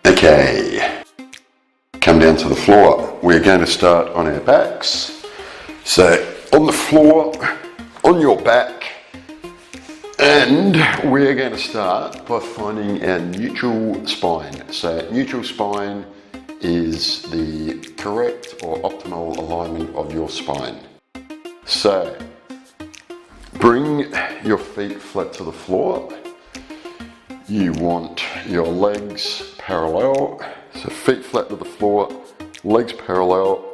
Okay, come down to the floor. We're going to start on our backs. So on the floor, on your back, and we're going to start by finding our neutral spine. So neutral spine is the correct or optimal alignment of your spine. So bring your feet flat to the floor. You want your legs parallel. So feet flat to the floor, legs parallel.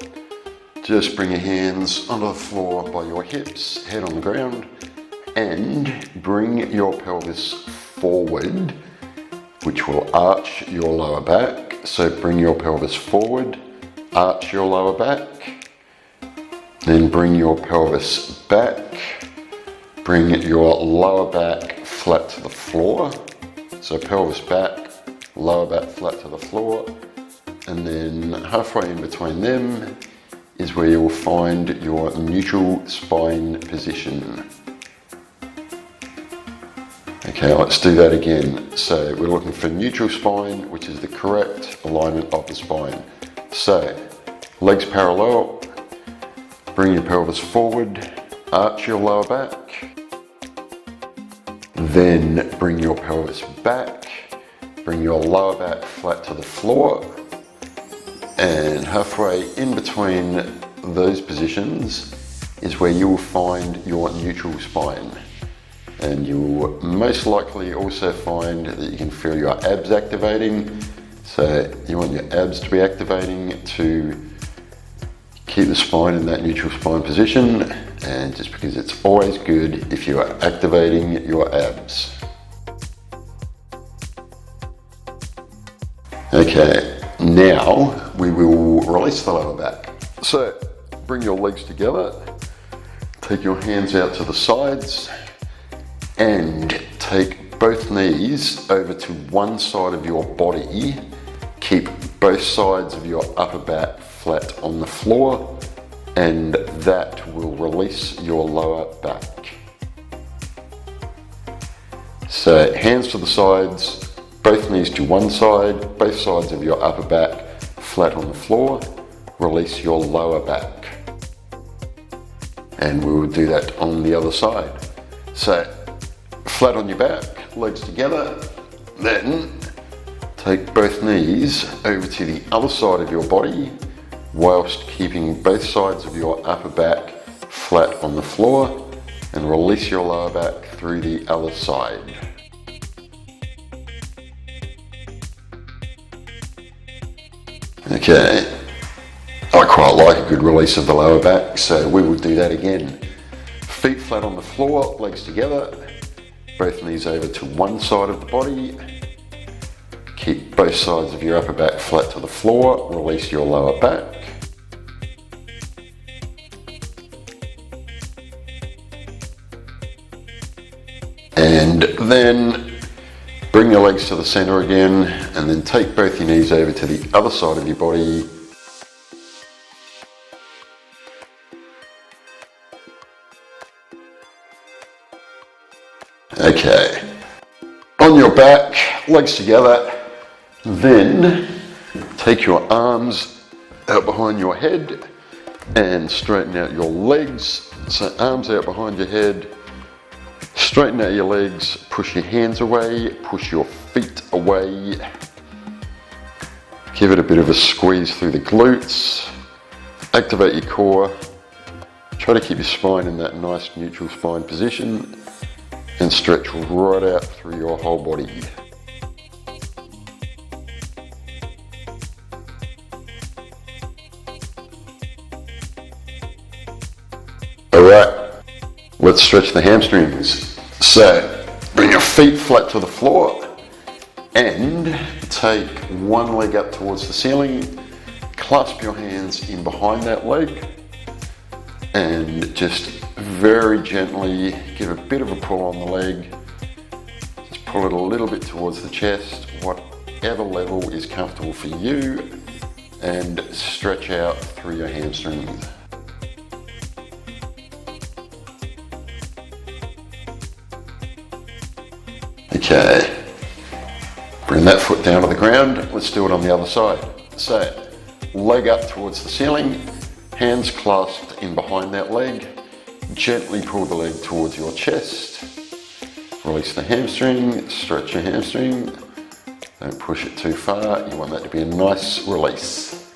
Just bring your hands onto the floor by your hips, head on the ground, and bring your pelvis forward, which will arch your lower back. So bring your pelvis forward, arch your lower back, then bring your pelvis back, bring your lower back flat to the floor. So pelvis back, lower back flat to the floor, and then halfway in between them is where you will find your neutral spine position. Okay, let's do that again. So we're looking for neutral spine, which is the correct alignment of the spine. So legs parallel, bring your pelvis forward, arch your lower back, then bring your pelvis back, bring your lower back flat to the floor, and halfway in between those positions is where you will find your neutral spine. And you will most likely also find that you can feel your abs activating. So you want your abs to be activating to keep the spine in that neutral spine position, and just because it's always good if you are activating your abs. Okay, now we will release the lower back. So bring your legs together, take your hands out to the sides, and take both knees over to one side of your body. Keep both sides of your upper back flat on the floor, and that will release your lower back. So hands to the sides, both knees to one side, both sides of your upper back flat on the floor, release your lower back. And we will do that on the other side. So flat on your back, legs together, then take both knees over to the other side of your body whilst keeping both sides of your upper back flat on the floor, and release your lower back through the other side. Okay, I quite like a good release of the lower back, so we will do that again. Feet flat on the floor, legs together, both knees over to one side of the body. Keep both sides of your upper back flat to the floor, release your lower back. And then bring your legs to the center again, and then take both your knees over to the other side of your body. Okay, on your back, legs together, then take your arms out behind your head and straighten out your legs. So arms out behind your head, straighten out your legs, push your hands away, push your feet away. Give it a bit of a squeeze through the glutes, activate your core, try to keep your spine in that nice neutral spine position, and stretch right out through your whole body. Alright, let's stretch the hamstrings. So, bring your feet flat to the floor and take one leg up towards the ceiling, clasp your hands in behind that leg, and just very gently give a bit of a pull on the leg. Just pull it a little bit towards the chest, whatever level is comfortable for you, and stretch out through your hamstrings. Okay, Bring that foot down to the ground. Let's do it on the other side. So, leg up towards the ceiling, hands clasped in behind that leg. Gently pull the leg towards your chest. Release the hamstring, stretch your hamstring. Don't push it too far. You want that to be a nice release.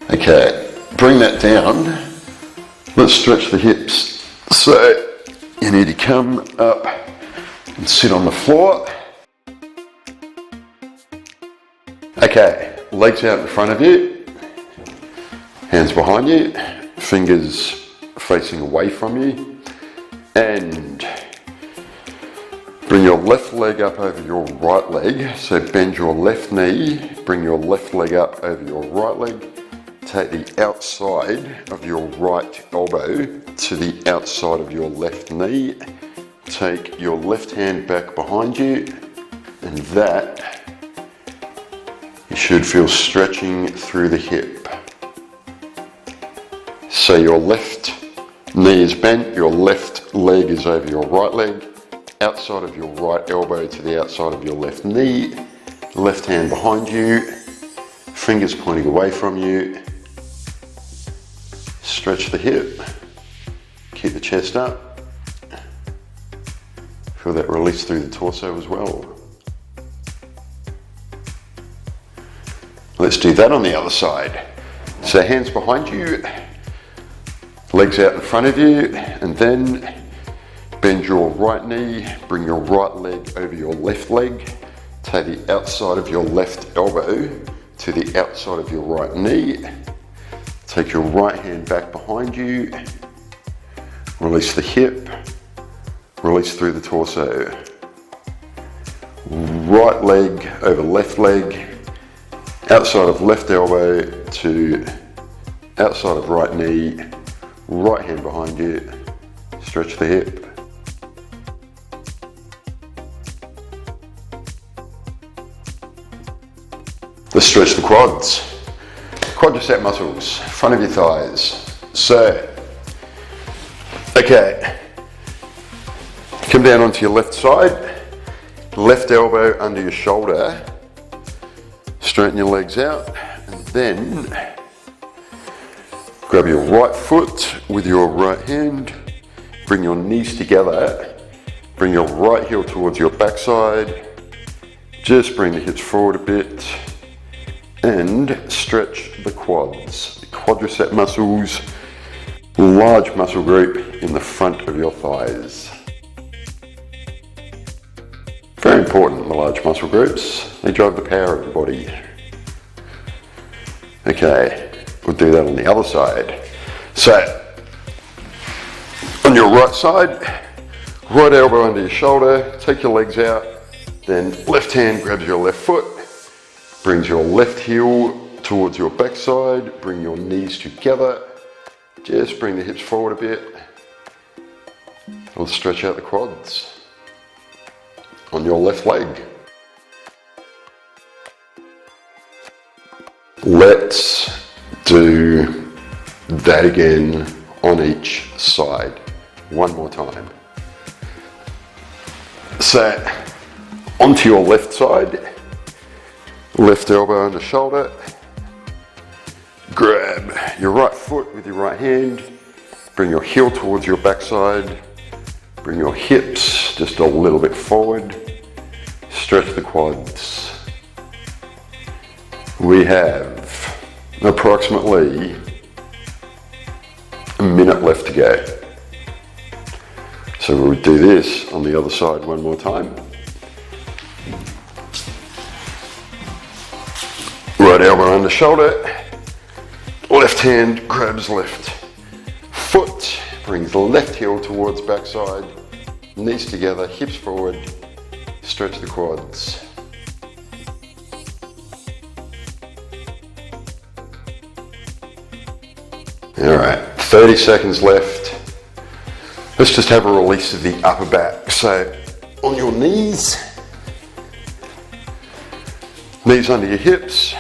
Okay, bring that down. Let's stretch the hips. So you need to come up and sit on the floor. Okay, legs out in front of you, hands behind you, fingers facing away from you, and bring your left leg up over your right leg. So bend your left knee, bring your left leg up over your right leg. Take the outside of your right elbow to the outside of your left knee. Take your left hand back behind you, and that you should feel stretching through the hip. So your left knee is bent, your left leg is over your right leg, outside of your right elbow to the outside of your left knee, left hand behind you, fingers pointing away from you. Stretch the hip, keep the chest up. Feel that release through the torso as well. Let's do that on the other side. So hands behind you, legs out in front of you, and then bend your right knee, bring your right leg over your left leg, take the outside of your left elbow to the outside of your right knee. Take your right hand back behind you, release the hip, release through the torso. Right leg over left leg, outside of left elbow to outside of right knee, right hand behind you, stretch the hip. Let's stretch the quads. Quadricep muscles, front of your thighs. So, okay, come down onto your left side, left elbow under your shoulder, straighten your legs out, and then grab your right foot with your right hand, bring your knees together, bring your right heel towards your backside, just bring the hips forward a bit, and stretch the quads. The quadricep muscles, large muscle group in the front of your thighs. Very important, the large muscle groups. They drive the power of the body. Okay, we'll do that on the other side. So, on your right side, right elbow under your shoulder, take your legs out, then left hand grabs your left foot, brings your left heel towards your backside, bring your knees together, just bring the hips forward a bit. We'll stretch out the quads on your left leg. Let's do that again on each side. One more time. So, onto your left side, left elbow under shoulder, grab your right foot with your right hand, bring your heel towards your backside, bring your hips just a little bit forward, stretch the quads. We have approximately a minute left to go. So we'll do this on the other side one more time. Right elbow under shoulder, left hand grabs left foot, brings the left heel towards backside, knees together, hips forward, stretch the quads. All right, 30 seconds left. Let's just have a release of the upper back. So on your knees, knees under your hips,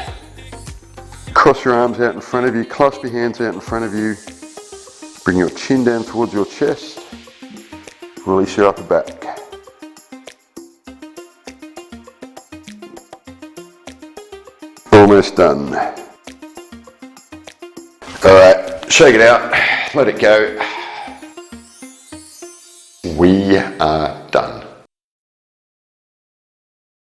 cross your arms out in front of you, clasp your hands out in front of you, Bring your chin down towards your chest. Release your upper back. Almost done. Alright, shake it out, let it go. We are done.